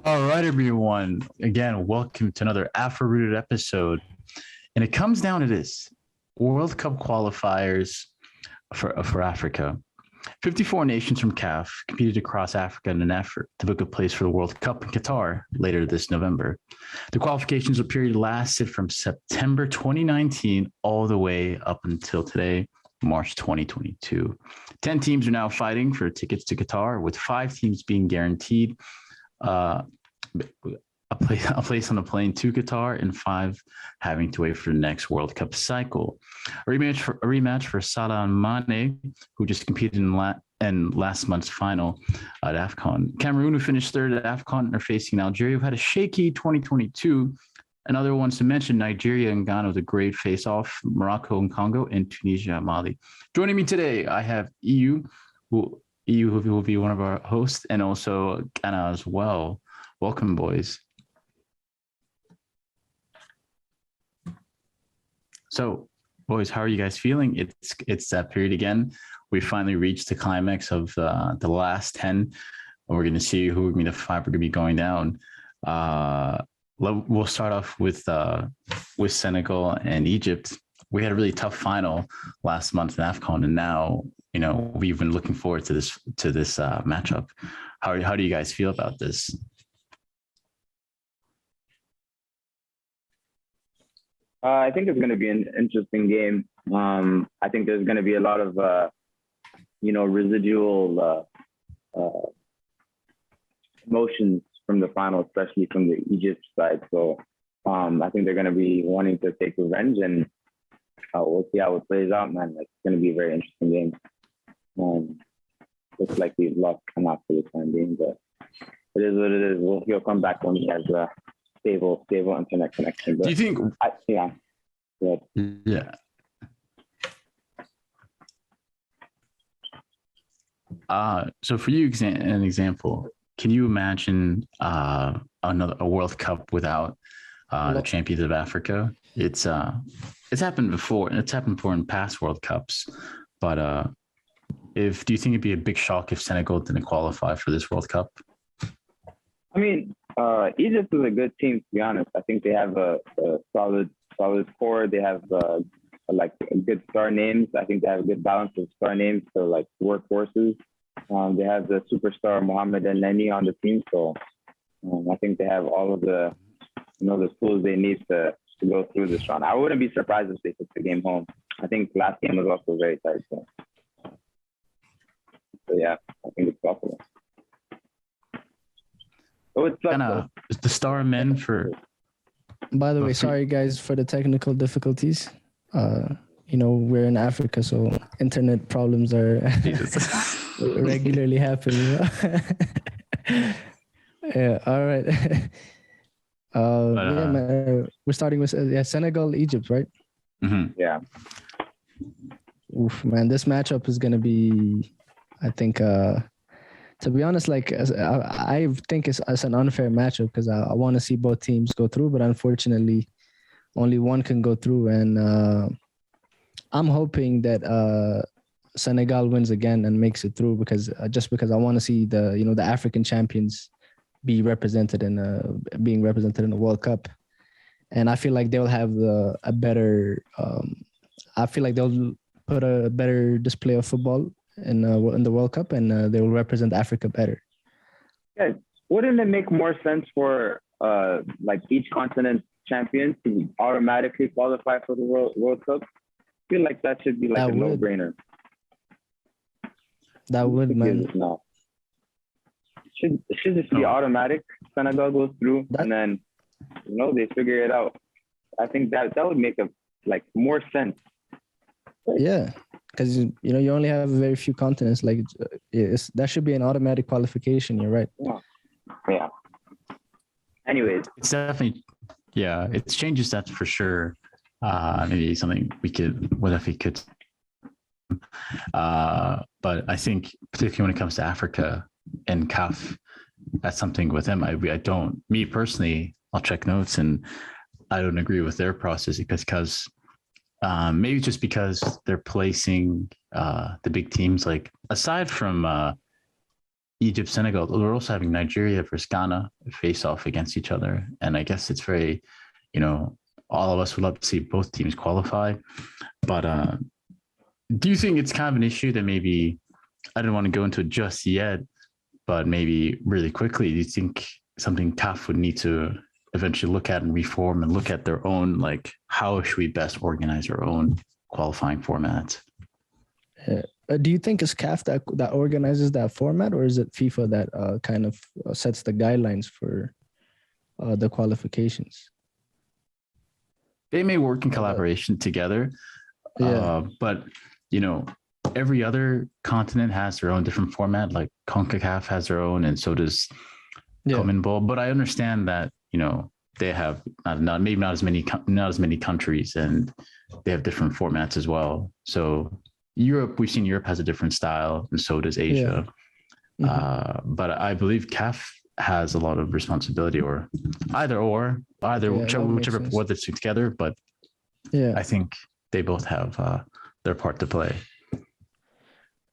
All right, everyone. Again, welcome to another Afro-rooted episode. And it comes down to this World Cup qualifiers for Africa. 54 nations from CAF competed across Africa in an effort to book a place for the World Cup in Qatar later this November. The qualifications period lasted from September 2019 all the way up until today, March 2022. 10 teams are now fighting for tickets to Qatar, with 5 teams being guaranteed a place on a plane to Qatar, and 5 having to wait for the next World Cup cycle. A rematch for Salah and Mane, who just competed in last month's final at AFCON. Cameroon, who finished third at AFCON, are facing Algeria, who had a shaky 2022. And other ones to mention, Nigeria and Ghana with a great face-off, Morocco and Congo, and Tunisia and Mali. Joining me today, I have EU, who will be one of our hosts, and also Kenea as well. Welcome, boys. So, boys, how are you guys feeling? It's that period again. We finally reached the climax of the last 10. And we're going to see who we're going to find. We're going to be going down. We'll start off with Senegal and Egypt. We had a really tough final last month in AFCON, and now we've been looking forward to this matchup. How do you guys feel about this? I think it's going to be an interesting game. I think there's going to be a lot of, residual emotions from the final, especially from the Egypt side. So I think they're going to be wanting to take revenge, and we'll see how it plays out, man. It's going to be a very interesting game. Looks like we've lost Kenea for the time being, but it is what it is. He'll come back when he has a stable internet connection. But do you think? Yeah. So for you, an example, can you imagine a World Cup without the champions of Africa? It's happened before, and it's happened before in past World Cups. But do you think it'd be a big shock if Senegal didn't qualify for this World Cup? I mean, Egypt is a good team, to be honest. I think they have a solid core. They have good star names. I think they have a good balance of star names for like workhorses. They have the superstar Mohamed and Neni on the team, so I think they have all of the the tools they need to go through this round. I wouldn't be surprised if they took the game home. I think last game was also very tight. So yeah, I think it's possible. Oh, it's the star men for. By the way, sorry guys for the technical difficulties. We're in Africa, so internet problems are regularly happening. Yeah, all right. We're starting with Senegal, Egypt, right? Mm-hmm. Yeah. Oof, man, this matchup is gonna be, I think, to be honest, I think it's an unfair matchup because I want to see both teams go through, but unfortunately, only one can go through, and I'm hoping that Senegal wins again and makes it through because I want to see the African champions being represented in the World Cup, and I feel like they'll have a better. I feel like they'll put a better display of football in the World Cup, and they will represent Africa better. Yeah, wouldn't it make more sense for each continent champion to automatically qualify for the World Cup? I feel like that should be a no-brainer. That would, man. No. It should just be automatic. Senegal goes through, and then they figure it out. I think that would make more sense. Yeah, because you only have very few continents. That should be an automatic qualification. You're right. Yeah. Anyways, it's definitely it changes that for sure. Maybe something we could, but I think particularly when it comes to Africa and CAF, that's something with them. Me personally, I'll check notes, and I don't agree with their process because maybe just because they're placing the big teams, aside from Egypt, Senegal. We're also having Nigeria versus Ghana face off against each other. And I guess it's very, all of us would love to see both teams qualify. But do you think it's kind of an issue that maybe, I don't want to go into it just yet, but maybe really quickly, do you think something CAF would need to eventually look at and reform and look at their own, like, how should we best organize our own qualifying format? Do you think it's CAF that organizes that format, or is it FIFA that kind of sets the guidelines for the qualifications? They may work in collaboration together, but every other continent has their own different format. Like CONCACAF has their own, and so does CONMEBOL. But I understand that they have maybe not as many countries, and they have different formats as well. So we've seen Europe has a different style, and so does Asia. Yeah. Mm-hmm. But I believe CAF has a lot of responsibility, or whichever board that's together. But I think they both have their part to play.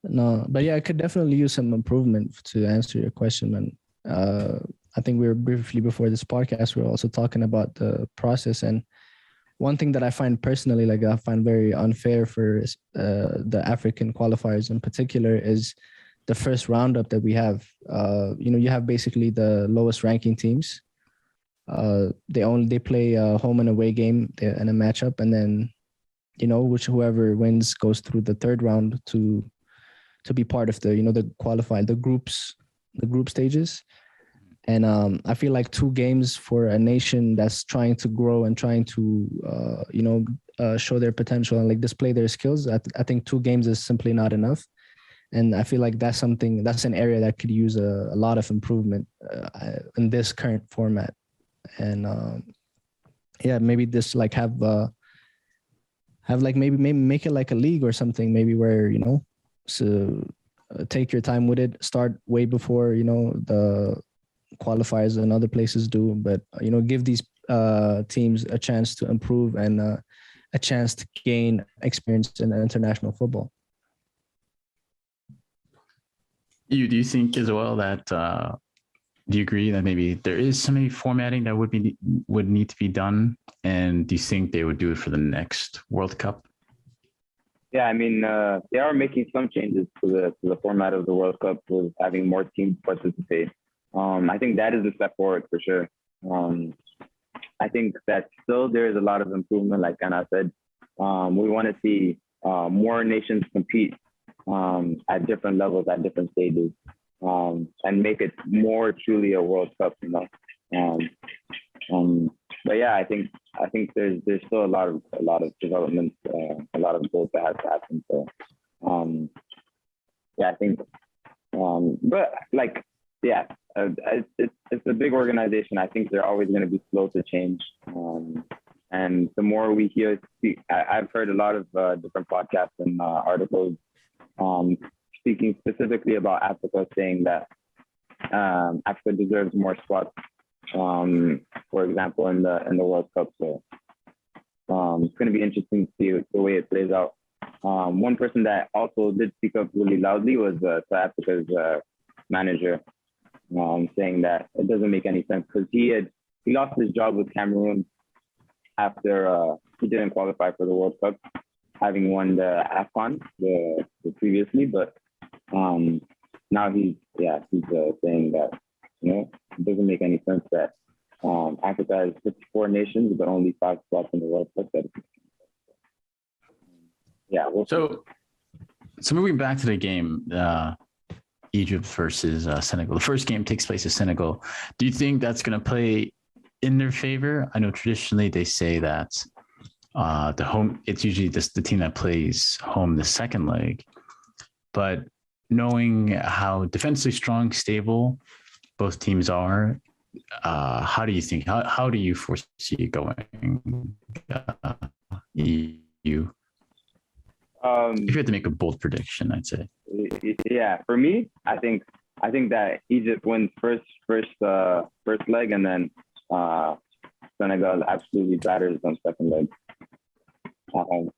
No, but I could definitely use some improvement to answer your question. And I think we were briefly before this podcast, we were also talking about the process. And one thing that I find personally, I find very unfair for the African qualifiers in particular, is the first roundup that we have. You have basically the lowest ranking teams. They play a home and away game in a matchup, and then whoever wins goes through the third round to be part of the group stages. And I feel like 2 games for a nation that's trying to grow and trying to show their potential and display their skills, I think 2 games is simply not enough. And I feel like that's an area that could use a lot of improvement in this current format. And maybe this maybe make it like a league or something, maybe where so take your time with it, start way before the qualifiers and other places do, but give these teams a chance to improve and a chance to gain experience in international football. Do you think as well that do you agree that maybe there is some formatting that would need to be done, and do you think they would do it for the next World Cup? Yeah, I mean, they are making some changes to the format of the World Cup, with having more teams participate. I think that is a step forward for sure. I think that still there is a lot of improvement, like Anna said. We want to see more nations compete at different levels, at different stages, and make it more truly a World Cup, But yeah, I think there's still a lot of development, a lot of growth that has to happen. So I think, but it's a big organization. I think they're always going to be slow to change. And the more we hear, I've heard a lot of different podcasts and articles speaking specifically about Africa, saying that Africa deserves more spots, for example, in the World Cup. So it's going to be interesting to see the way it plays out. One person that also did speak up really loudly was South Africa's manager, saying that it doesn't make any sense, because he lost his job with Cameroon after he didn't qualify for the World Cup, having won the AFCON the previously. But now he's saying that it doesn't make any sense that Africa has 54 nations, but only 5 spots in the World Cup. So moving back to the game, Egypt versus Senegal. The first game takes place in Senegal. Do you think that's going to play in their favor? I know traditionally they say that it's usually the team that plays home the second leg, but knowing how defensively strong, stable both teams are, how do you think? How do you foresee it going? If you had to make a bold prediction, I'd say. Yeah, for me, I think that Egypt wins first leg, and then Senegal absolutely batters on second leg at home.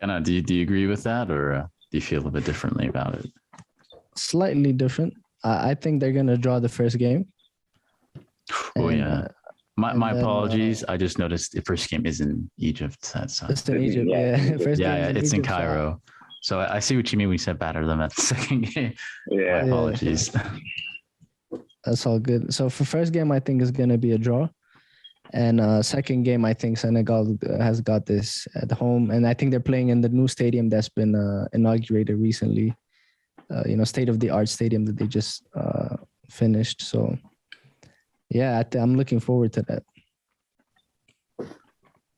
Kenea, do you agree with that, or? do you feel a bit differently about it? Slightly different. I think they're gonna draw the first game. Oh yeah. My then, apologies. I just noticed the first game is in Egypt. That's it's in Egypt. Yeah, Yeah, Egypt. first game yeah, is it's in Egypt, Cairo. So I see what you mean when you said batter them at the second game. My Yeah. apologies. That's all good. So for first game, I think is gonna be a draw, and second game, I think Senegal has got this at home, and I think they're playing in the new stadium that's been inaugurated recently. State of the art stadium that they just finished. So yeah, I'm looking forward to that.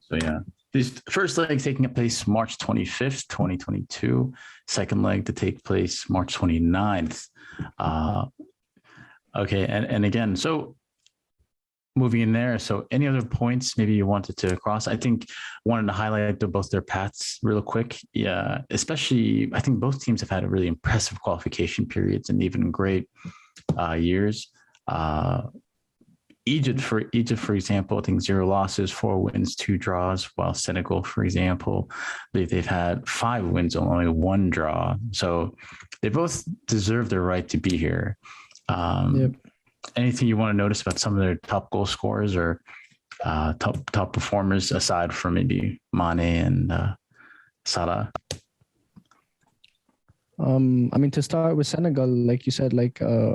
So yeah, this first leg taking place March 25th, 2022. Second leg to take place March 29th. Okay, and again, so moving in there. So any other points maybe you wanted to cross? I think wanted to highlight both their paths real quick. Yeah, especially I think both teams have had a really impressive qualification periods and even great years. Egypt, for example, I think 0 losses, 4 wins, 2 draws, while Senegal, for example, they've had 5 wins, only 1 draw. So they both deserve their right to be here. Yep. Anything you want to notice about some of their top goal scorers or top performers aside from maybe Mane and Salah? I mean, to start with Senegal, like you said, I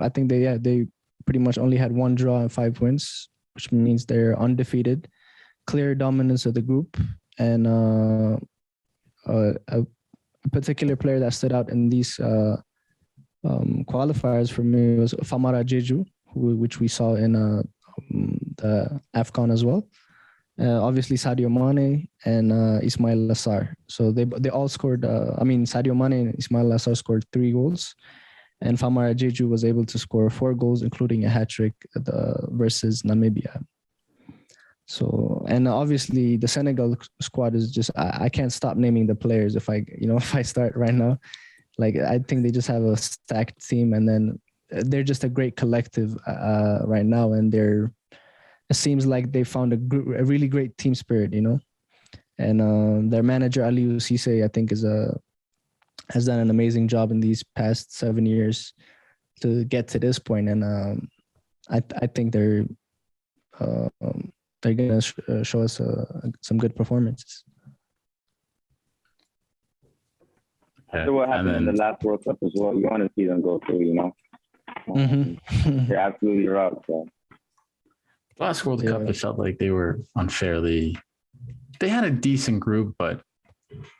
think they pretty much only had 1 draw and 5 wins, which means they're undefeated, clear dominance of the group, and a particular player that stood out in these qualifiers for me was Famara Jeju, which we saw in the AFCON as well. Obviously Sadio Mane and Ismail Assar. So they all scored. Sadio Mane and Ismail Assar scored 3 goals, and Famara Jeju was able to score 4 goals, including a hat trick versus Namibia. So, and obviously the Senegal squad is just I can't stop naming the players if I start right now. Like I think they just have a stacked team, and then they're just a great collective right now, and it seems like they found a really great team spirit, and their manager Aliou Cisse, I think, has done an amazing job in these past 7 years to get to this point, and I think they're gonna show us some good performances. So what happened in the last World Cup as well? You want to see them go through, You're absolutely right. So. Last World Cup, it felt like they were unfairly. They had a decent group, but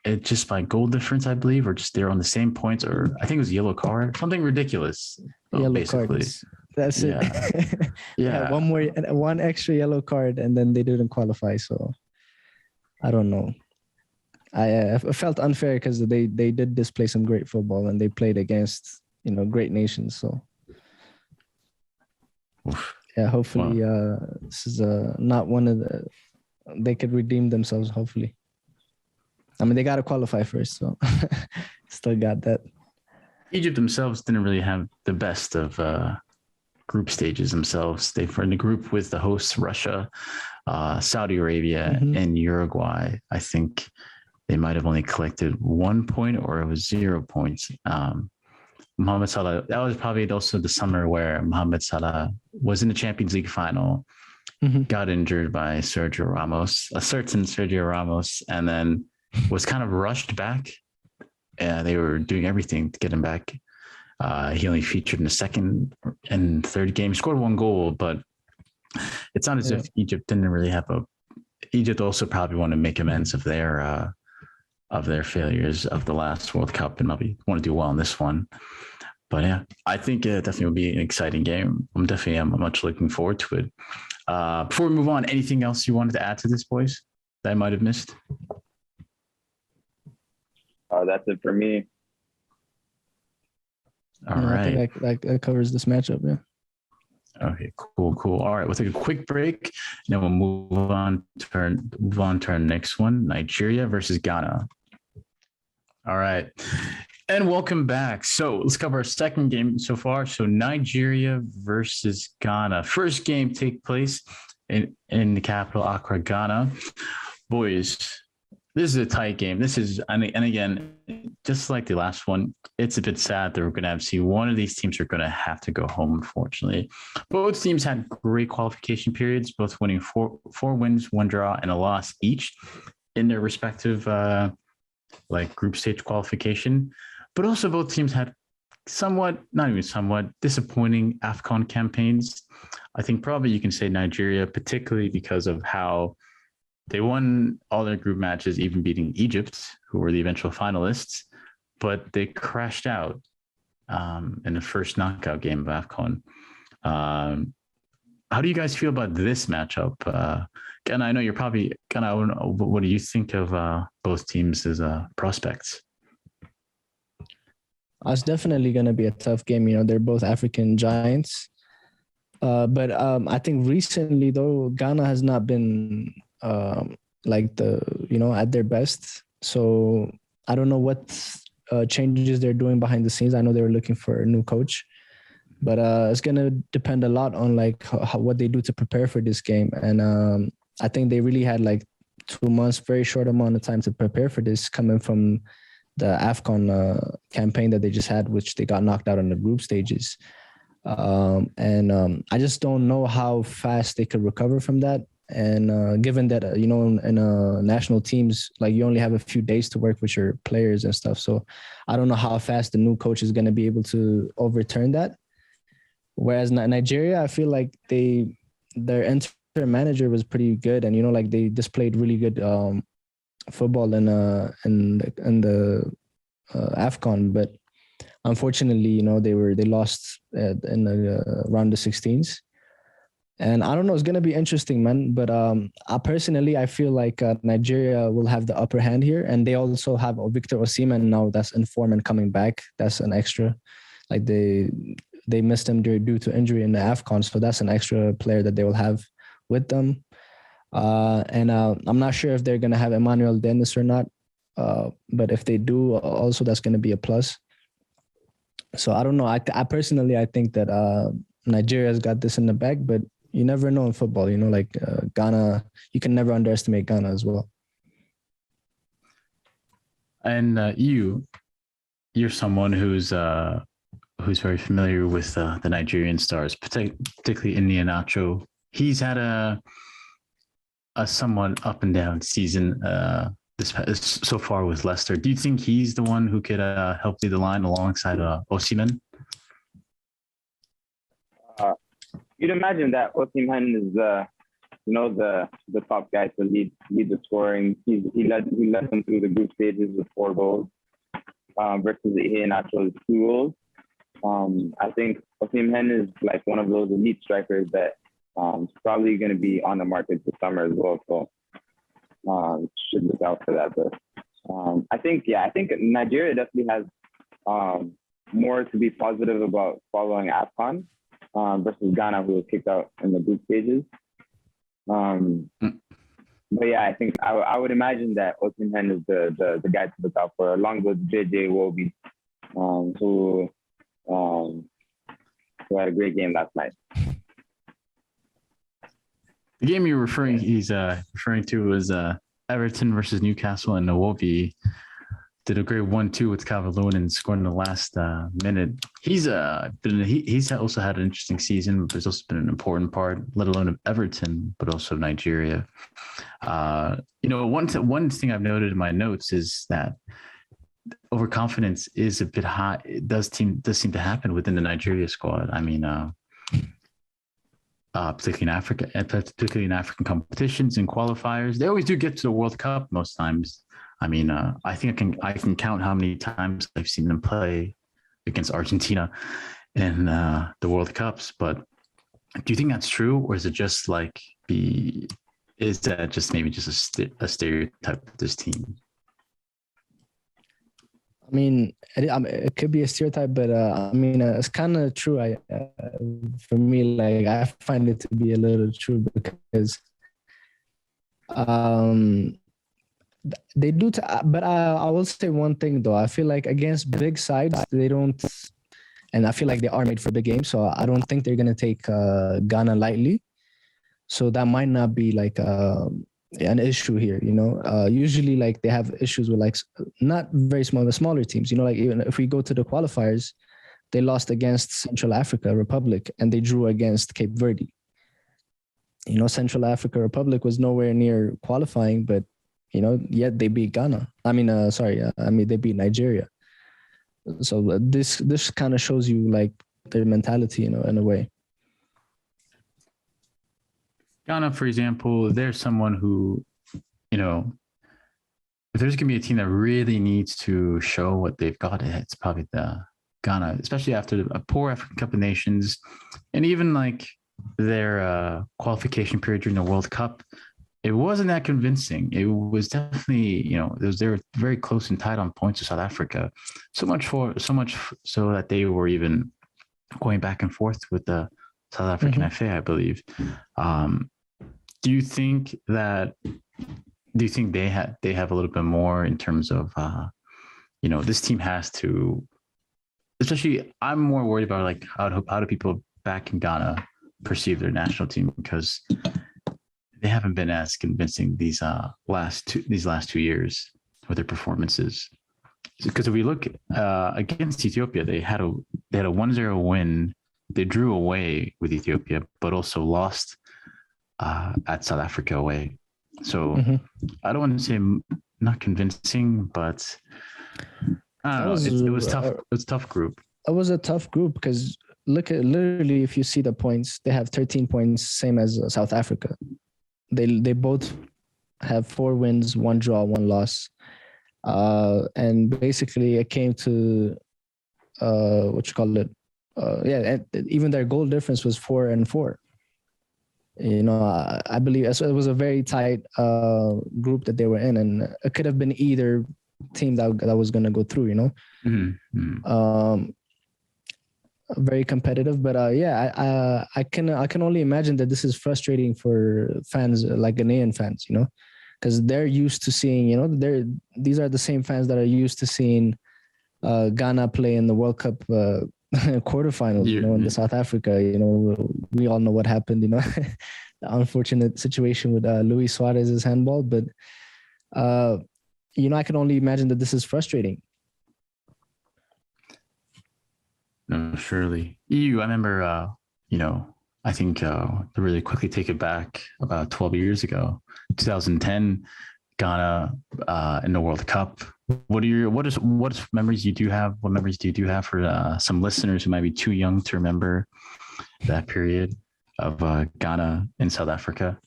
it just by goal difference, I believe, or just they're on the same points, or I think it was yellow card, something ridiculous. Yellow cards. That's it. Yeah. One extra yellow card, and then they didn't qualify. So I don't know. I felt unfair because they did display some great football, and they played against great nations. So yeah, hopefully this is not one of they could redeem themselves. Hopefully, I mean they got to qualify first, so still got that. Egypt themselves didn't really have the best of group stages themselves. They were in a group with the hosts Russia, Saudi Arabia, and Uruguay. I think they might have only collected 1 point, or it was 0 points. Mohamed Salah, that was probably also the summer where Mohamed Salah was in the Champions League final, got injured by Sergio Ramos, a certain Sergio Ramos, and then was kind of rushed back. They were doing everything to get him back. He only featured in the second and third game. He scored 1 goal, but it's not as if Egypt didn't really have Egypt also probably want to make amends of their failures of the last World Cup and maybe want to do well in this one. But yeah, I think it definitely will be an exciting game. I'm much looking forward to it. Before we move on, anything else you wanted to add to this, boys, that I might have missed? That's it for me. All right. I think that covers this matchup, yeah. Okay, cool. All right, we'll take a quick break, and then we'll move on to our next one, Nigeria versus Ghana. All right, and welcome back. So let's cover our second game so far. So Nigeria versus Ghana. First game take place in the capital, Accra, Ghana. Boys, This is a tight game. This is, and again, just like the last one, it's a bit sad that we're going to have to see one of these teams are going to have to go home, unfortunately. Both teams had great qualification periods, both winning four wins, one draw, and a loss each in their respective group stage qualification. But also both teams had not even somewhat, disappointing AFCON campaigns. I think probably you can say Nigeria, particularly because of how they won all their group matches, even beating Egypt, who were the eventual finalists, but they crashed out in the first knockout game of AFCON. How do you guys feel about this matchup? And I know you're probably kind of, what do you think of both teams as prospects? It's definitely going to be a tough game. You know, they're both African giants. But I think recently, though, Ghana has not been at their best. So I don't know what changes they're doing behind the scenes. I know they were looking for a new coach, but it's going to depend a lot on what they do to prepare for this game. And I think they really had 2 months, very short amount of time to prepare for this, coming from the AFCON campaign that they just had, which they got knocked out on the group stages. I just don't know how fast they could recover from that. And given that, in national teams, you only have a few days to work with your players and stuff. So I don't know how fast the new coach is going to be able to overturn that. Whereas Nigeria, I feel like their interim manager was pretty good. And, they displayed really good football in the AFCON. But unfortunately, they lost in the round of 16s. And I don't know, it's going to be interesting, man. But I feel like Nigeria will have the upper hand here. And they also have Victor Osimhen now that's in form and coming back. That's an extra. They missed him due to injury in the AFCON. So that's an extra player that they will have with them. I'm not sure if they're going to have Emmanuel Dennis or not. But if they do, also that's going to be a plus. So I don't know. I personally think that Nigeria's got this in the bag, but you never know in football. Ghana, you can never underestimate Ghana as well. And you're someone who's very familiar with the Nigerian stars, particularly Iheanacho. He's had a somewhat up and down season so far with Leicester. Do you think he's the one who could help lead the line alongside Osimhen? You'd imagine that Osimhen is the top guy to lead the scoring. He led them through the group stages with 4 goals versus Iheanacho's 2 goals. I think Osimhen is one of those elite strikers that is probably going to be on the market this summer as well. So should look out for that. But I think Nigeria definitely has more to be positive about following AFCON versus Ghana, who was kicked out in the group stages. But yeah, I think I would imagine that Osimhen is the guy to look out for, along with JJ Iwobi, who had a great game last night. The game he's referring to was Everton versus Newcastle, and Iwobi did a great 1-2 with Calvert-Lewin and scored in the last minute. He's also had an interesting season, but he's also been an important part, let alone of Everton, but also Nigeria. One thing I've noted in my notes is that overconfidence is a bit high. It does seem to happen within the Nigeria squad. I mean, particularly in Africa, and particularly in African competitions and qualifiers, they always do get to the World Cup most times. I mean, I think I can count how many times I've seen them play against Argentina in the World Cups. But do you think that's true, or is it just is that just maybe just a stereotype of this team? I mean, it could be a stereotype, but it's kind of true. For me, I find it to be a little true because they do. But I will say one thing though. I feel like against big sides, they don't, and I feel like they are made for big games. So I don't think they're gonna take Ghana lightly. So that might not be an issue here. Usually like they have issues with like not very small, the smaller teams. Like even if we go to the qualifiers, they lost against Central Africa Republic and they drew against Cape Verde. Central Africa Republic was nowhere near qualifying, but yet they beat Ghana. They beat Nigeria. So this kind of shows you like their mentality, in a way. Ghana, for example, there's someone who, if there's going to be a team that really needs to show what they've got, it's probably the Ghana, especially after a poor African Cup of Nations, and even like their qualification period during the World Cup. It wasn't that convincing. It was definitely, they were very close and tight on points to South Africa. So much so that they were even going back and forth with the South African FA, I believe. Do you think they have a little bit more in terms of, this team has to, especially I'm more worried about like how do people back in Ghana perceive their national team, because they haven't been as convincing these last 2 years with their performances. Because if we look against Ethiopia, they had a 1-0 win. They drew away with Ethiopia, but also lost at South Africa away. So I don't want to say not convincing, but I don't know. It was tough. It was a tough group. It was a tough group because look at literally, if you see the points, they have 13 points, same as South Africa. They both have 4 wins, 1 draw, 1 loss. And basically it came to even their goal difference was 4-4. I believe it was a very tight group that they were in, and it could have been either team that was going to go through. Very competitive, but I can only imagine that this is frustrating for fans like Ghanaian fans, because they're used to seeing, these are the same fans that are used to seeing Ghana play in the World Cup quarterfinals, in the South Africa. We all know what happened, the unfortunate situation with Luis Suarez's handball, but I can only imagine that this is frustrating. No, surely. I remember, I think to really quickly take it back about 12 years ago, 2010, Ghana in the World Cup. What memories do you have? What memories do you have for some listeners who might be too young to remember that period of Ghana in South Africa?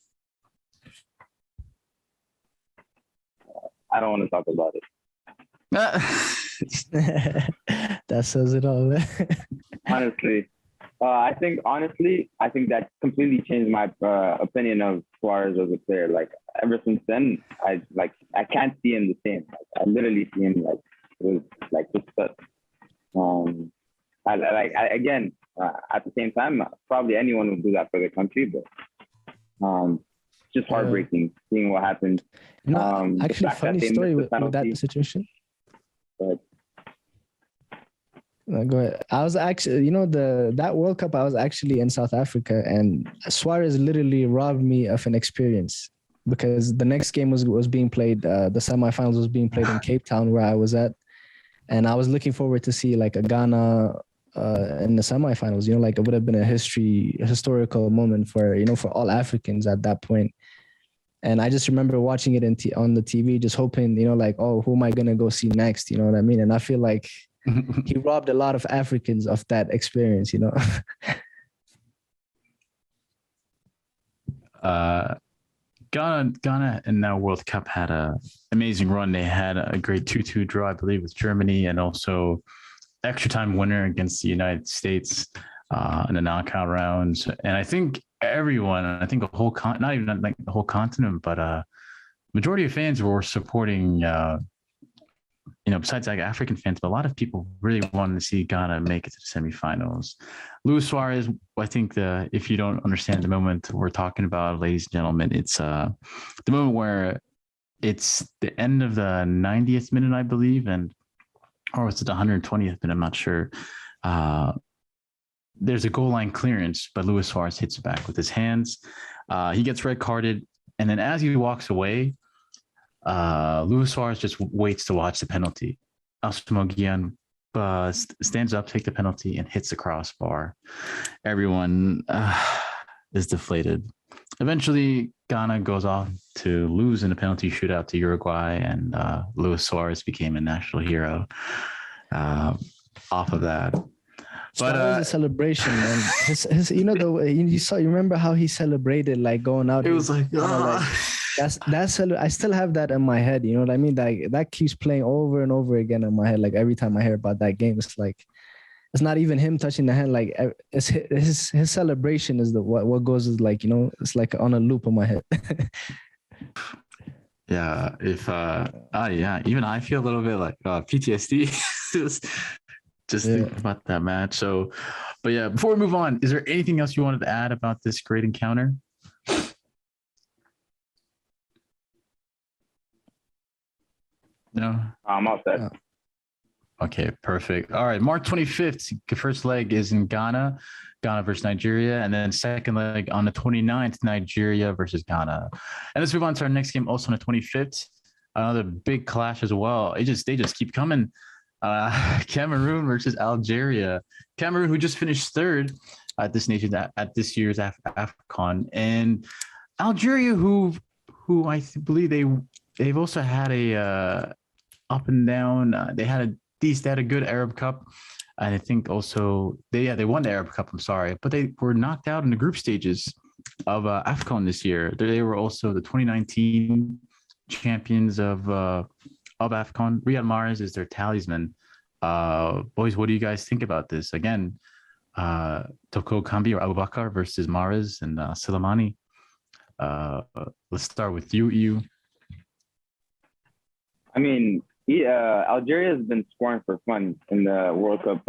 I don't want to talk about it. That says it all. Honestly, I think that completely changed my opinion of Suarez as a player. Like ever since then, I can't see him the same. I literally see him again. At the same time, probably anyone would do that for the country, but just heartbreaking seeing what happened. Actually, funny story with that situation. But go ahead. I was actually, that World Cup, I was actually in South Africa, and Suarez literally robbed me of an experience because the next game was being played. The semifinals was being played in Cape Town, where I was at, and I was looking forward to see like a Ghana in the semifinals. Like it would have been a historical moment for all Africans at that point. And I just remember watching it on the TV, just hoping, who am I going to go see next? You know what I mean? And I feel like he robbed a lot of Africans of that experience, Ghana in that World Cup had an amazing run. They had a great 2-2 draw, I believe, with Germany, and also extra time winner against the United States in the knockout rounds. And I think everyone, the whole not even like the whole continent, but majority of fans were supporting, besides like African fans, but a lot of people really wanted to see Ghana make it to the semifinals. Luis Suarez, I think if you don't understand the moment we're talking about, ladies and gentlemen, it's the moment where it's the end of the 90th minute, I believe, or it's the 120th minute, I'm not sure. There's a goal line clearance, but Luis Suarez hits it back with his hands. He gets red carded. And then as he walks away, Luis Suarez just waits to watch the penalty. Asamoah Gyan stands up, takes the penalty, and hits the crossbar. Everyone is deflated. Eventually, Ghana goes off to lose in a penalty shootout to Uruguay, and Luis Suarez became a national hero off of that. But a celebration, man. His you know, the way you remember how he celebrated, like going out. It was like, that's I still have that in my head. You know what I mean? Like that keeps playing over and over again in my head. Like every time I hear about that game, it's like it's not even him touching the hand. Like it's his celebration is what goes is like, you know, it's like on a loop in my head. Yeah. Even I feel a little bit like PTSD. Just think about that match. So, but yeah, before we move on, is there anything else you wanted to add about this great encounter? No? I'm all set. Yeah. Okay, perfect. All right, March 25th, the first leg is in Ghana versus Nigeria, and then second leg on the 29th, Nigeria versus Ghana. And let's move on to our next game, also on the 25th. Another big clash as well. They just keep coming. Cameroon versus Algeria. Cameroon, who just finished third at this year's AFCON, and Algeria, who I believe they've also had a up and down. They had a good Arab Cup, and I think also they won the Arab Cup. I'm sorry, but they were knocked out in the group stages of AFCON this year. They were also the 2019 champions of AFCON. Riyad Mahrez is their talisman. Boys, what do you guys think about this? Again, Toko Kambi or Abubakar versus Mahrez and Silamani. Let's start with you. I mean, Algeria has been scoring for fun in the World Cup,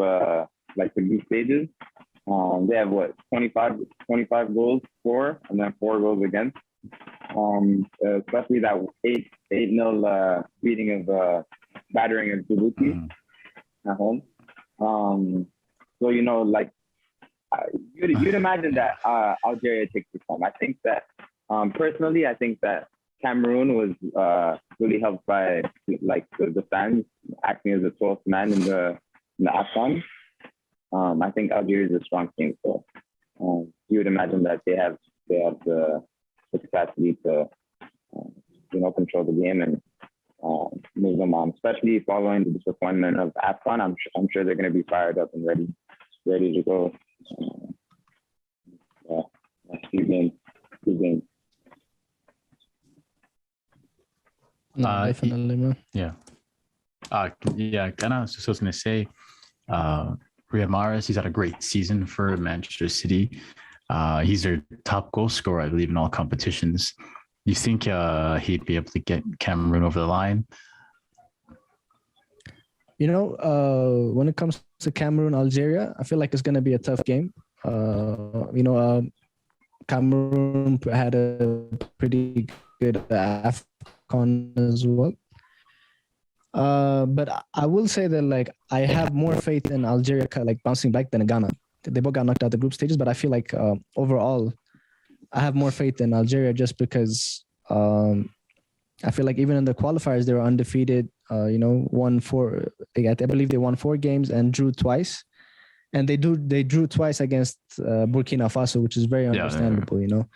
like the group stages. They have 25 goals for, and then 4 goals against. Especially that 8-0 beating of battering of Djibouti at home. So, you know, like you'd imagine that Algeria takes this home. I think that personally, I think that Cameroon was really helped by like the fans acting as the 12th man in the AFCON. I think Algeria is a strong team, so you would imagine that they have the capacity to control the game and move them on, especially following the disappointment of AFCON. I'm sure they're going to be fired up and ready to go. Few games. Definitely, man. Yeah. Ghana, I was just going to say, Riyad Mahrez, he's had a great season for Manchester City. He's their top goal scorer, I believe, in all competitions. You think he'd be able to get Cameroon over the line? You know, when it comes to Cameroon, Algeria, I feel like it's going to be a tough game. Cameroon had a pretty good AFCON as well. But I will say that, like, I have more faith in Algeria, like, bouncing back than Ghana. They both got knocked out the group stages, but I feel like overall, I have more faith in Algeria just because I feel like even in the qualifiers, they were undefeated. I believe they won 4 games and drew twice. And they drew twice against Burkina Faso, which is very understandable. You know,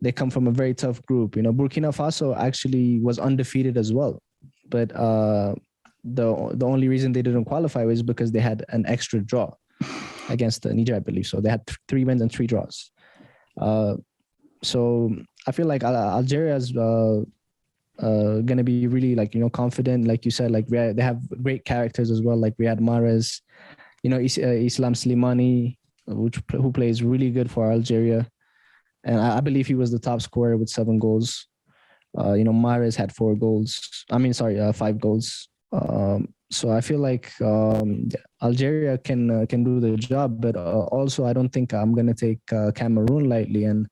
they come from a very tough group. You know, Burkina Faso actually was undefeated as well, but the only reason they didn't qualify was because they had an extra draw against Niger, I believe. So they had 3 wins and 3 draws. So I feel like Algeria is going to be really, like, you know, confident. Like you said, like they have great characters as well, like Riyad Mahrez. You know, Islam Slimani, who plays really good for Algeria. And I believe he was the top scorer with 7 goals. Mahrez had 5 goals. So I feel like Algeria can do the job, but also I don't think I'm going to take Cameroon lightly. And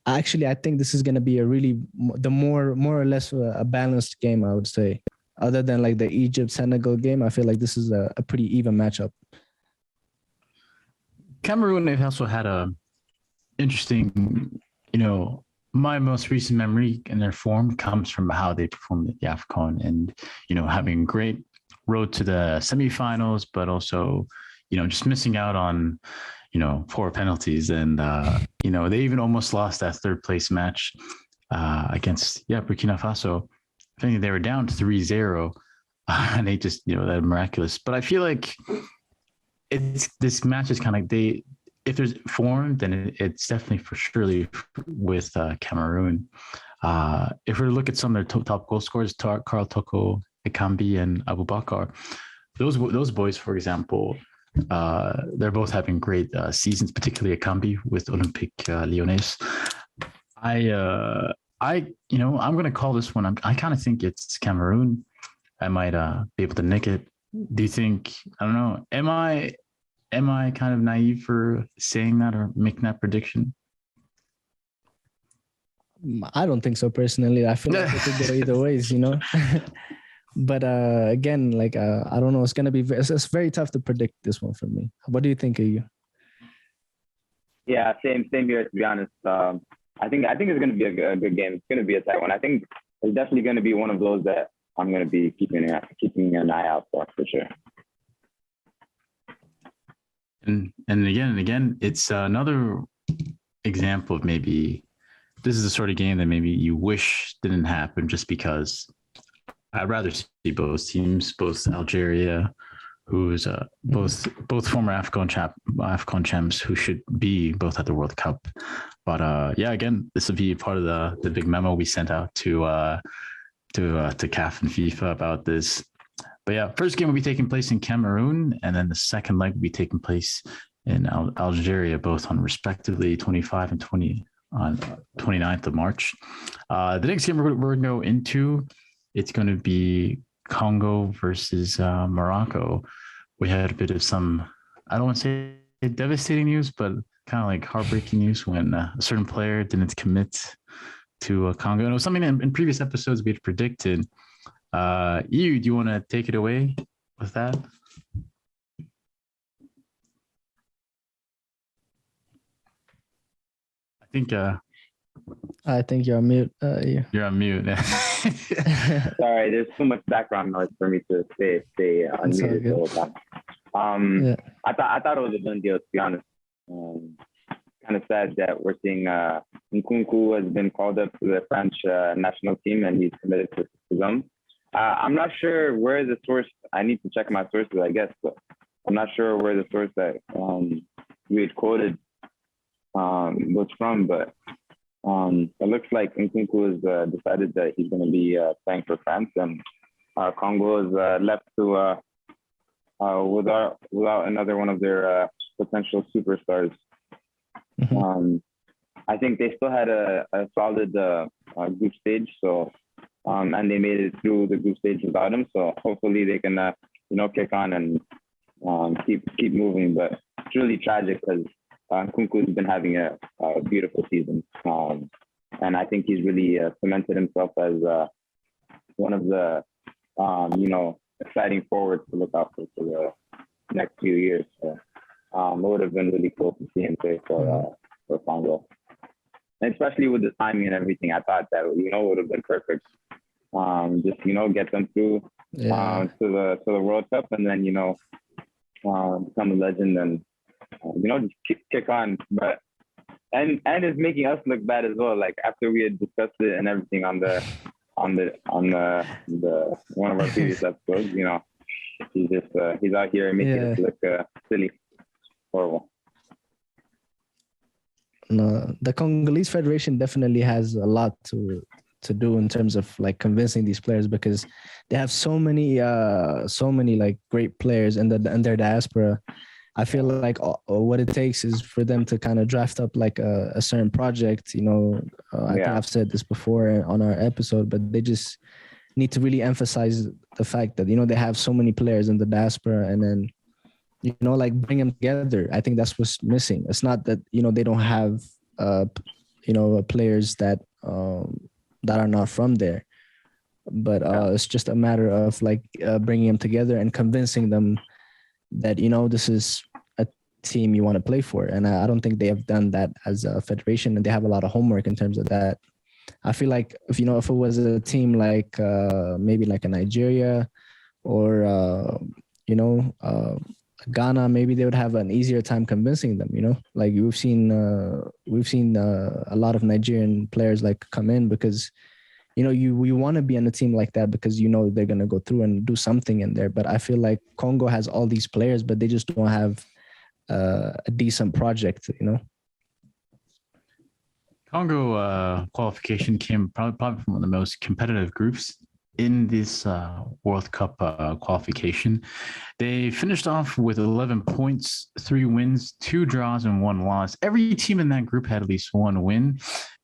actually, I think this is going to be more or less a balanced game, I would say. Other than like the Egypt-Senegal game, I feel like this is a pretty even matchup. Cameroon, they've also had a interesting, my most recent memory in their form comes from how they performed at the AFCON and, having great road to the semifinals, but also, just missing out on, poor penalties. And, they even almost lost that third place match against, Burkina Faso. I think they were down 3-0 and they just, that miraculous. But I feel like this match is kind of, if there's form, then it's definitely for surely with Cameroon. If we look at some of their top goal scorers, Carl Toko, Ekambi, and Abubakar, those boys, for example, they're both having great seasons, particularly Ekambi with Olympique Lyonnais. I'm going to call this one. I kind of think it's Cameroon. I might be able to nick it. Do you think? I don't know. Am I kind of naive for saying that or making that prediction? I don't think so personally. I feel like it could go either ways, But again, like I don't know. It's very tough to predict this one for me. What do you think of you? Yeah, same here. To be honest, I think it's going to be a good game. It's going to be a tight one. I think it's definitely going to be one of those that I'm going to be keeping an eye out for sure. And again, it's another example of maybe this is the sort of game that maybe you wish didn't happen, just because I'd rather see both teams, both Algeria, who's both former AFCON champs who should be both at the World Cup. But again, this will be part of the big memo we sent out to CAF and FIFA about this. But yeah, first game will be taking place in Cameroon, and then the second leg will be taking place in Algeria, both on respectively 25 and 20 on 29th of March. The next game we're going to go into, it's going to be Congo versus Morocco. We had a bit of some, I don't want to say devastating news, but kind of like heartbreaking news when a certain player didn't commit to Congo. And it was something that in previous episodes we had predicted. Do you want to take it away with that? I think you're on mute. You're on mute. Sorry, there's too much background noise for me to stay unmuted the whole time. I thought it was a done deal, to be honest. Kind of sad that we're seeing Nkunku has been called up to the French national team and he's committed to them. I'm not sure where the source, I need to check my sources, I guess, but I'm not sure where the source that we had quoted was from, but it looks like Nkunku has decided that he's going to be playing for France, and Congo is left to without another one of their potential superstars. I think they still had a solid group stage, so and they made it through the group stage without him. So hopefully they can kick on and keep moving. But it's really tragic because Nkunku has been having a beautiful season, and I think he's really cemented himself as one of the exciting forwards to look out for the next few years. So it would have been really cool to see him play for Congo, and especially with the timing and everything. I thought that would have been perfect. Just get them through to the World Cup, and then become a legend and just kick on. But and it's making us look bad as well. Like after we had discussed it and everything on the one of our previous episodes, he's out here making us look silly, horrible. No, the Congolese Federation definitely has a lot to do in terms of like convincing these players, because they have so many like great players in their diaspora. I feel like what it takes is for them to kind of draft up like a certain project. I think I've said this before on our episode, but they just need to really emphasize the fact that they have so many players in the diaspora, and then like bring them together. I think that's what's missing. It's not that they don't have players that are not from there, but it's just a matter of like bringing them together and convincing them that this is a team you want to play for. And I don't think they have done that as a federation, and they have a lot of homework in terms of that. I feel like if it was a team like maybe like a Nigeria or Ghana, maybe they would have an easier time convincing them. Like we've seen a lot of Nigerian players like come in because you want to be on a team like that because they're gonna go through and do something in there. But I feel like Congo has all these players, but they just don't have a decent project. Congo qualification came probably from one of the most competitive groups in this World Cup qualification. They finished off with 11 points, 3 wins, 2 draws, and 1 loss. Every team in that group had at least 1 win.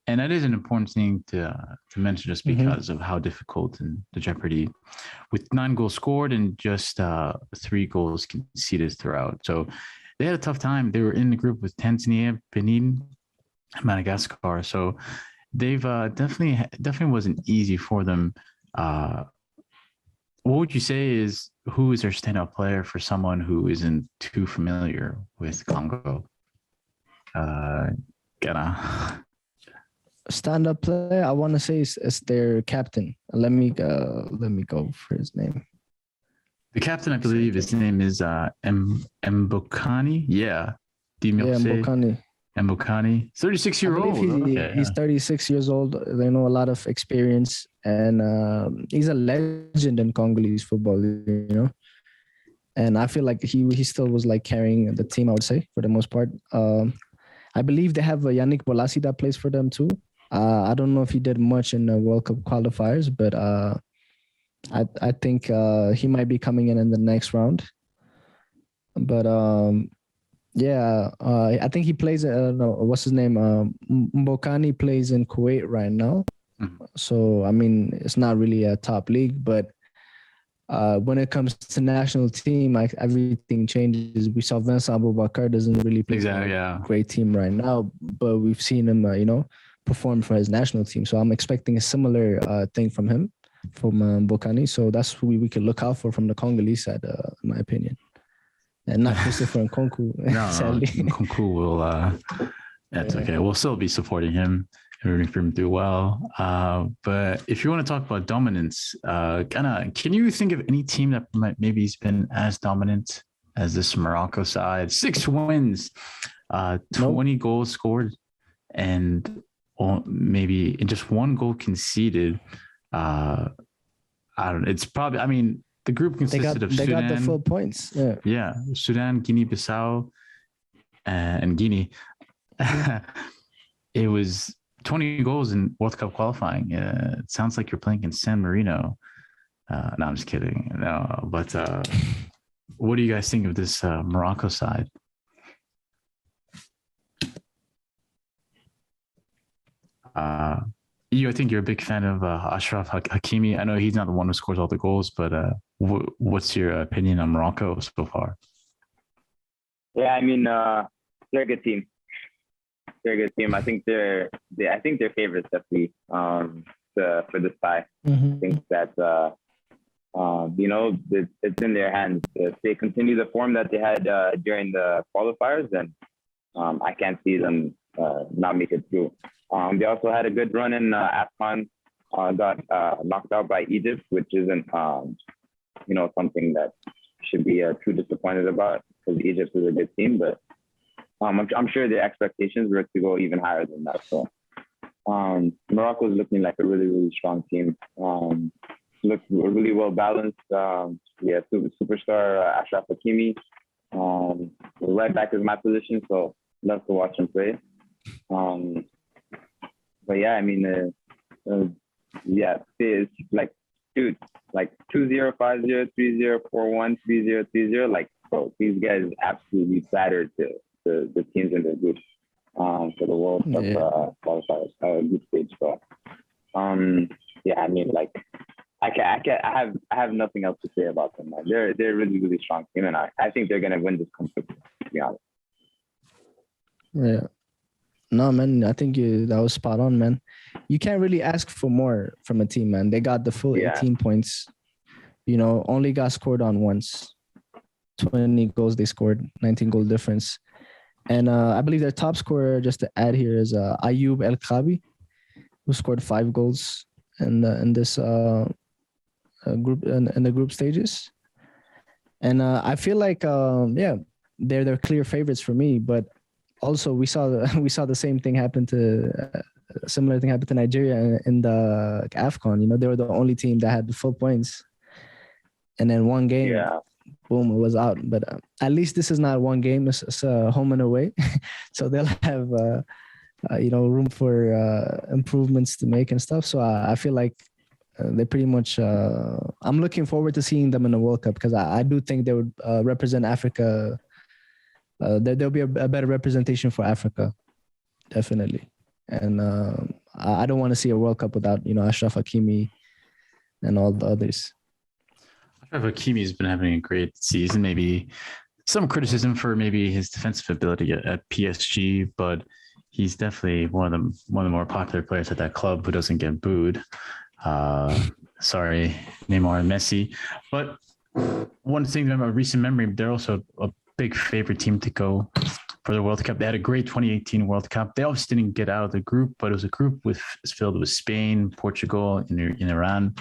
And that is an important thing to mention just because of how difficult and the jeopardy with 9 goals scored and just 3 goals conceded throughout. So they had a tough time. They were in the group with Tanzania, Benin, Madagascar. So they've definitely wasn't easy for them. What would you say who is their standout player for someone who isn't too familiar with Congo? Ghana. Stand-up player, I want to say is their captain. Let me go for his name. The captain, I believe his name is Mbokani. Yeah. Mbokani. Mbokani, 36-year-old. He's 36 years old. They know a lot of experience, and he's a legend in Congolese football. And I feel like he still was like carrying the team, I would say, for the most part. I believe they have Yannick Bolasie that plays for them too. I don't know if he did much in the World Cup qualifiers, but I think he might be coming in the next round. But I think he plays. What's his name? Mbokani plays in Kuwait right now. Mm-hmm. So I mean, it's not really a top league, but when it comes to national team, everything changes. We saw Vincent Aboubakar doesn't really play for a great team right now, but we've seen him, perform for his national team. So I'm expecting a similar thing from him, from Mbokani. So that's who we could look out for from the Congolese side, in my opinion. And not Christopher Nkunku. No, sadly. Nkunku will. That's okay. We'll still be supporting him and rooting for him to do well. But if you want to talk about dominance, can you think of any team that maybe has been as dominant as this Morocco side? 6 wins, 20 goals scored, and maybe just 1 goal conceded. I don't know. It's probably. I mean. The group consisted of Sudan. They got the full points. Yeah. Sudan, Guinea-Bissau, and Guinea. It was 20 goals in World Cup qualifying. It sounds like you're playing in San Marino. No, I'm just kidding. No, but what do you guys think of this Morocco side? I think you're a big fan of Achraf Hakimi. I know he's not the one who scores all the goals, but what's your opinion on Morocco so far? Yeah, I mean, they're a good team. They're a good team. I think they're favorites definitely for this tie. Mm-hmm. I think that it's in their hands. If they continue the form that they had during the qualifiers, then I can't see them not make it through. They also had a good run in AFCON, got knocked out by Egypt, which isn't, something that should be too disappointed about because Egypt is a good team. But I'm sure their expectations were to go even higher than that. So Morocco is looking like a really, really strong team. Looks really well balanced. Superstar Achraf Hakimi. Right back is my position, so love to watch him play. But yeah, I mean, it's like, dude, like 2-0, 5-0, 3-0, 4-1, 3-0, 3-0. Like, bro, these guys absolutely battered the teams in their group for the World Cup qualifiers group stage. So, I mean, like, I have nothing else to say about them, man. They're a really, really strong team, and I think they're gonna win this comfortably, to be honest. Yeah. No, man, I think that was spot on, man. You can't really ask for more from a team, man. They got the full 18 points. Only got scored on once. 20 goals they scored, 19 goal difference. And I believe their top scorer, just to add here, is Ayoub El Khabi, who scored 5 goals in this group in the group stages. And I feel like they're clear favorites for me. But also we saw the same thing happen to similar thing happened to Nigeria in the AFCON. You know, they were the only team that had the full points, and then one game, boom, it was out. But at least this is not one game; it's home and away, so they'll have room for improvements to make and stuff. So I feel like they pretty much. I'm looking forward to seeing them in the World Cup, because I do think they would represent Africa. There'll be a better representation for Africa, definitely. And I don't want to see a World Cup without Achraf Hakimi and all the others. Achraf Hakimi has been having a great season. Maybe some criticism for maybe his defensive ability at PSG, but he's definitely one of the more popular players at that club who doesn't get booed. Sorry, Neymar and Messi. But one thing about recent memory, they're also a big favorite team to go for the World Cup. They had a great 2018 World Cup. They obviously didn't get out of the group, but it was a group filled with Spain, Portugal, and Iran.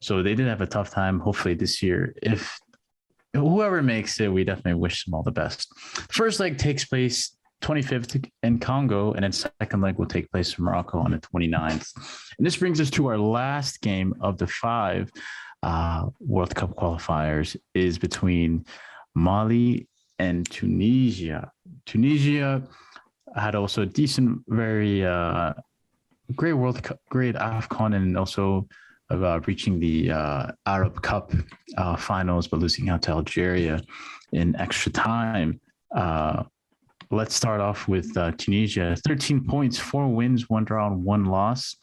So they did have a tough time. Hopefully this year, if whoever makes it, we definitely wish them all the best. First leg takes place 25th in Congo, and then second leg will take place in Morocco on the 29th. And this brings us to our last game of the 5 World Cup qualifiers, is between Mali and Tunisia. Tunisia had also a decent, very great World Cup, great AFCON, and also reaching the Arab Cup finals, but losing out to Algeria in extra time. Let's start off with Tunisia. 13 points, 4 wins, 1 draw, and 1 loss.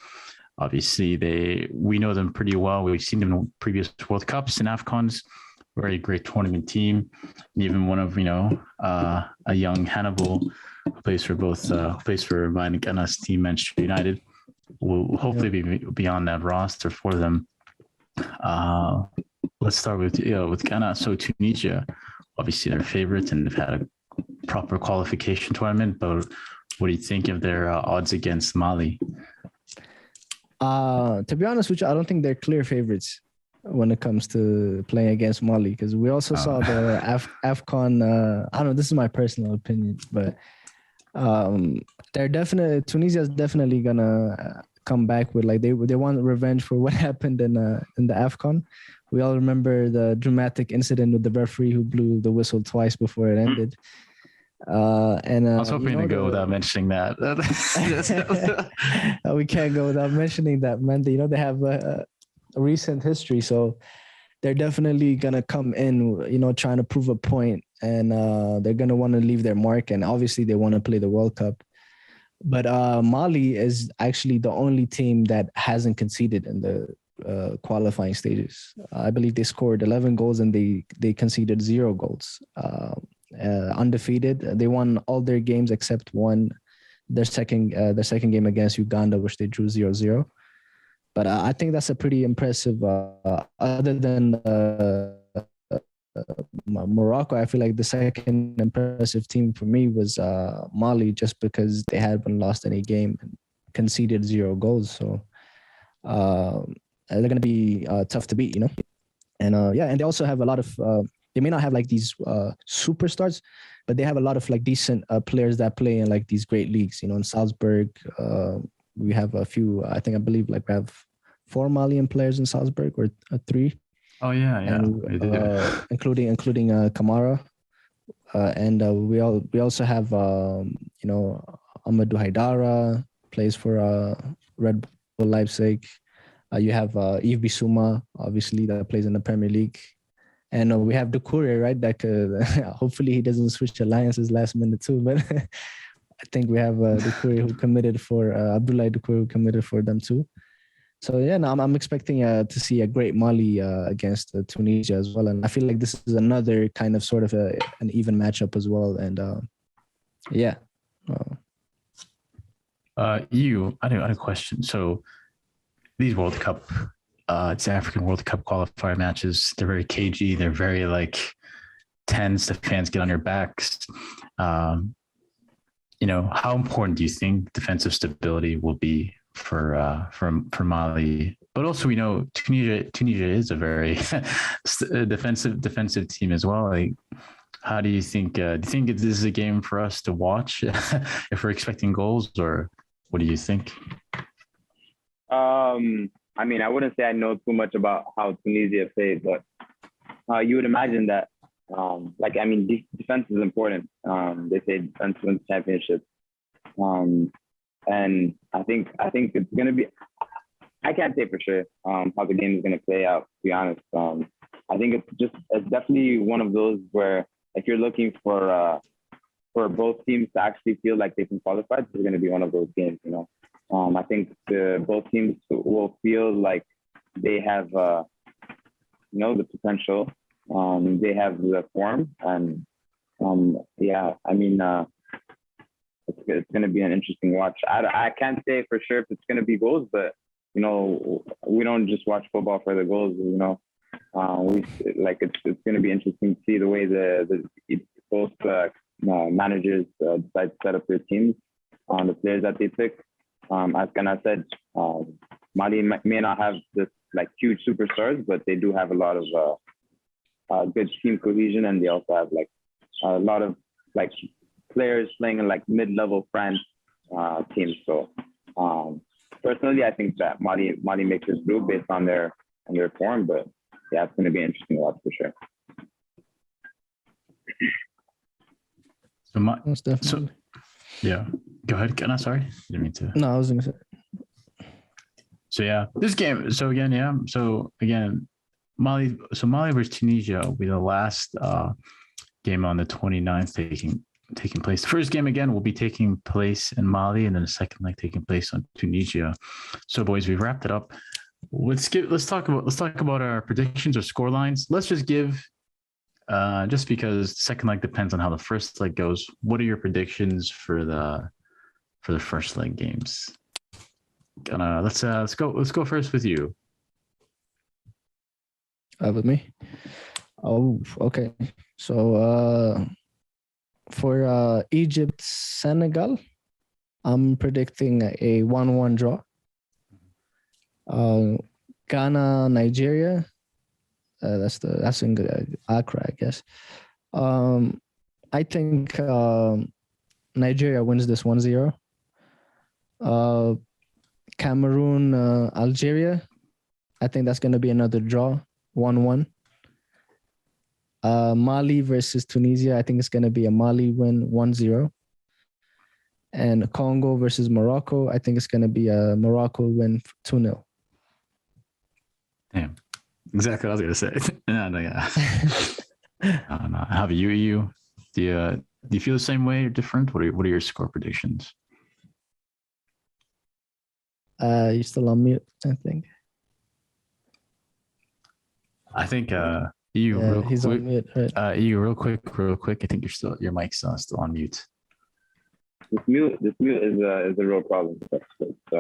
Obviously, we know them pretty well. We've seen them in previous World Cups and AFCONs. Very great tournament team. And even one of, a young Hannibal who plays for mine and Kena's team, Manchester United, will hopefully be on that roster for them. Let's start with Kenea. So Tunisia, obviously they're favorites and they've had a proper qualification tournament, but what do you think of their odds against Mali? To be honest with you, I don't think they're clear favorites when it comes to playing against Mali, because we also saw the AFCON. I don't know, this is my personal opinion, but Tunisia is definitely gonna come back with, like, they want revenge for what happened in the AFCON. We all remember the dramatic incident with the referee who blew the whistle twice before it ended. I was hoping to go without mentioning that. We can't go without mentioning that, man. They have a recent history, so they're definitely gonna come in, trying to prove a point, and they're gonna want to leave their mark, and obviously they want to play the World Cup. But Mali is actually the only team that hasn't conceded in the qualifying stages. I believe they scored 11 goals and they conceded 0 goals. Undefeated. They won all their games except one, their second game against Uganda, which they drew 0-0. But I think that's a pretty impressive. Other than Morocco, I feel like the second impressive team for me was Mali, just because they hadn't lost any game and conceded 0 goals. So they're going to be tough to beat, And and they also have a lot of. They may not have like these superstars, but they have a lot of like decent players that play in like these great leagues. In Salzburg, we have a few. I believe like we have 4 Malian players in Salzburg, or 3. Oh yeah, and, including Kamara, and we also have Amadou Haidara plays for Red Bull Leipzig. You have Yves Bissouma, obviously, that plays in the Premier League. And we have Doucouré, right? That could, hopefully he doesn't switch alliances last minute too. But I think we have Doucouré who committed for Abdoulaye Doucouré who committed for them too. So I'm expecting to see a great Mali against Tunisia as well. And I feel like this is another kind of sort of an even matchup as well. And I had a question. So these World Cup. It's African World Cup qualifier matches. They're very cagey. They're very like tense. The fans get on your backs. how important do you think defensive stability will be for Mali? But also, we know Tunisia is a very defensive team as well. Like, how do you think? Do you think this is a game for us to watch if we're expecting goals, or what do you think? I mean, I wouldn't say I know too much about how Tunisia plays, but you would imagine that, defense is important. They say defense wins championships. And I think it's going to be, I can't say for sure how the game is going to play out, to be honest. I think it's definitely one of those where if you're looking for both teams to actually feel like they can qualify, this is going to be one of those games, I think both teams will feel like they have, the potential. They have the form, and it's going to be an interesting watch. I can't say for sure if it's going to be goals, but we don't just watch football for the goals. It's going to be interesting to see the way the both managers decide to set up their teams on the players that they pick. As Kenea said, Mali may not have this huge superstars, but they do have a lot of good team cohesion, and they also have a lot of players playing in mid-level France teams. So personally, I think that Mali makes this group based on their form, but yeah, it's going to be interesting to watch for sure. Most definitely. Yeah, go ahead. Kenea, sorry, didn't mean to. No, I was going to say. So yeah, this game. So again, Mali versus Tunisia will be the last game on the 29th taking place. The first game again will be taking place in Mali, and then the second leg taking place on Tunisia. So boys, we've wrapped it up. Let's talk about our predictions or score lines. Let's just give just because the second leg depends on how the first leg goes. What are your predictions for the first leg games? Let's go first with you. With me? Oh, okay. So for Egypt, Senegal, I'm predicting a 1-1 draw. Ghana, Nigeria, that's in Accra, I guess. I think Nigeria wins this 1-0. Cameroon, Algeria, I think that's going to be another draw, 1-1. Mali versus Tunisia, I think it's going to be a Mali win, 1-0. And Congo versus Morocco, I think it's going to be a Morocco win, 2-0. Damn, exactly what I was going to say. No, yeah. No. How about you? Do you feel the same way or different? What are your score predictions? You're still on mute, I think. I think he's on mute. Right? real quick. I think your mic's still on mute. This mute is a real problem.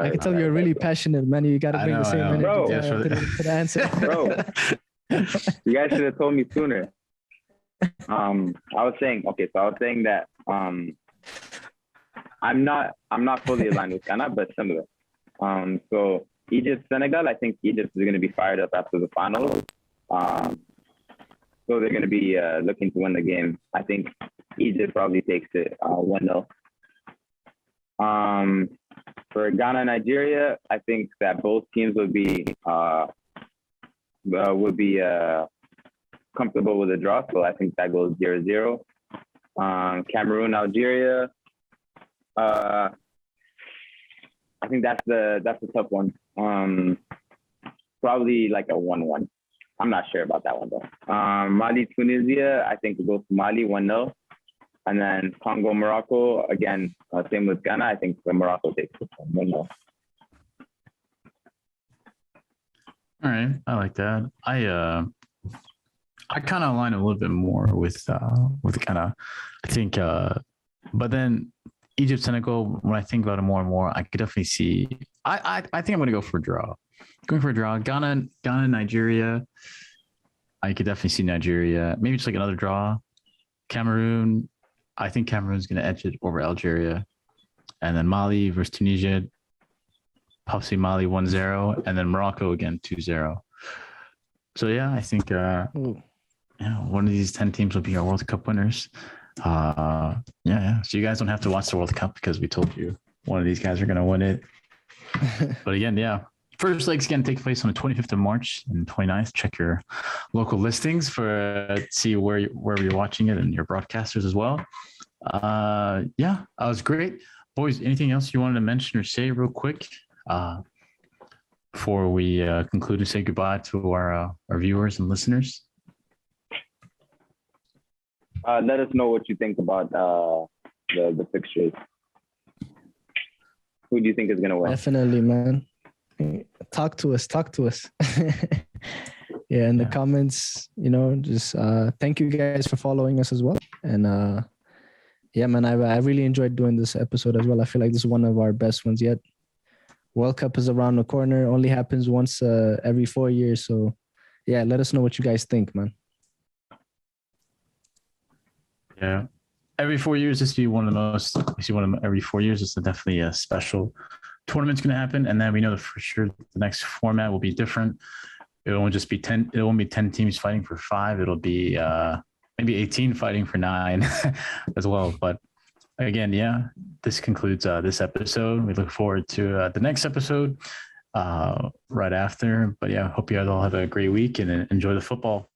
I can tell you're really passionate, man. You got to bring the same energy to the answer. Bro, you guys should have told me sooner. I was saying that I'm not fully aligned with Kenea, but similar. So Egypt, Senegal, I think Egypt is going to be fired up after the finals. So they're going to be looking to win the game. I think Egypt probably takes it 1-0. For Ghana, Nigeria, I think that both teams would be comfortable with a draw. So I think that goes 0-0. Cameroon, Algeria, I think that's a tough one. Probably like a 1-1. I'm not sure about that one though. Mali, Tunisia, I think it goes to Mali 1-0. And then Congo, Morocco, again, same with Ghana. I think Morocco takes it 1-0. All right, I like that. I kind of align a little bit more with Ghana. I think, but then Egypt, Senegal. When I think about it more and more, I could definitely see. I think I'm going to go for a draw. Going for a draw. Ghana, Nigeria. I could definitely see Nigeria. Maybe just like another draw. Cameroon. I think Cameroon's going to edge it over Algeria. and then Mali versus Tunisia, possibly Mali 1-0, and then Morocco again 2-0. So yeah, I think one of these 10 teams will be our World Cup winners. So you guys don't have to watch the World Cup because we told you one of these guys are going to win it. But again, first leg's going to take place on the 25th of March and 29th. Check your local listings for see where you're watching it and your broadcasters as well. That was great. Boys, anything else you wanted to mention or say real quick before we conclude and say goodbye to our viewers and listeners? Let us know what you think about the fixtures. Who do you think is going to win? Definitely, man. Talk to us. In the comments, just thank you guys for following us as well. And man, I really enjoyed doing this episode as well. I feel like this is one of our best ones yet. World Cup is around the corner, only happens once every 4 years. So let us know what you guys think, man. Yeah. Every 4 years, this will be one of the most, every 4 years, it's definitely a special tournament's going to happen. And then we know for sure the next format will be different. It won't just be 10. It won't be 10 teams fighting for 5. It'll be maybe 18 fighting for 9 as well. But again, this concludes this episode. We look forward to the next episode right after. But hope you guys all have a great week and enjoy the football.